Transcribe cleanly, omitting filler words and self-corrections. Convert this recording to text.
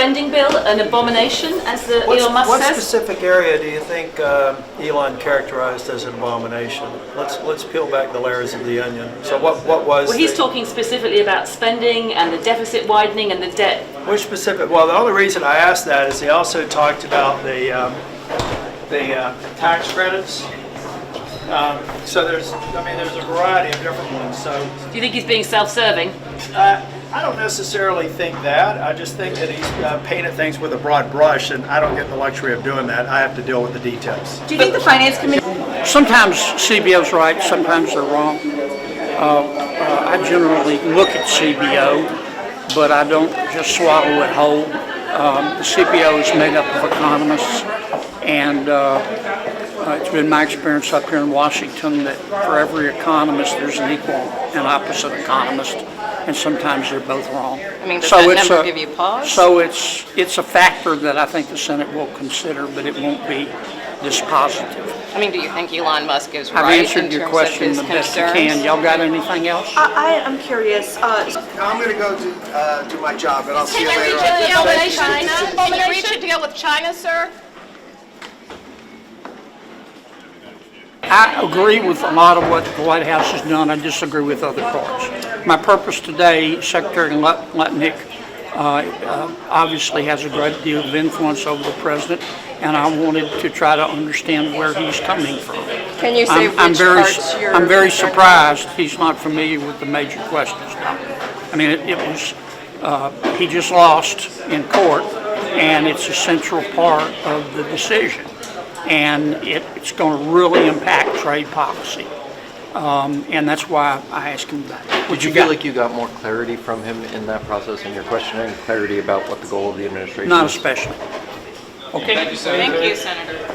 spending bill an abomination, as Elon Musk What says? specific area do you think Elon characterized as an abomination? Let's peel back the layers of the onion. So what was? Well, he's talking specifically about spending and the deficit widening and the debt. Which specific? Well, the only reason I asked that is he also talked about the tax credits. So there's a variety of different ones. So Do you think he's being self-serving? I don't necessarily think that. I just think that he's painted things with a broad brush, and I don't get the luxury of doing that. I have to deal with the details. Do you think the Finance Committee... Sometimes CBO's right, sometimes they're wrong. I generally look at CBO, but I don't just swallow it whole. The CBO is made up of economists, and it's been my experience up here in Washington that for every economist there's an equal and opposite economist, and sometimes they're both wrong. I mean, does that number give you pause? So it's a factor that I think the Senate will consider, but it won't be dispositive. I mean, do you think Elon Musk is I've right answered in your terms question of the his best you concerns? can. Y'all got anything else? I am curious. I'm going to go do my job, and I'll see you later. Can you reach a deal with China, sir? I agree with a lot of what the White House has done. I disagree with other parts. My purpose today, Secretary Lutnick obviously has a great deal of influence over the president, and I wanted to try to understand where he's coming from. Can you say I'm very concerned surprised he's not familiar with the major questions. I mean, it was he just lost in court, and it's a central part of the decision. And it's going to really impact trade policy. And that's why I asked him about it. Did you feel like you got more clarity from him in that process in your questioning, clarity about what the goal of the administration is? Not especially. Okay. Thank you, Senator.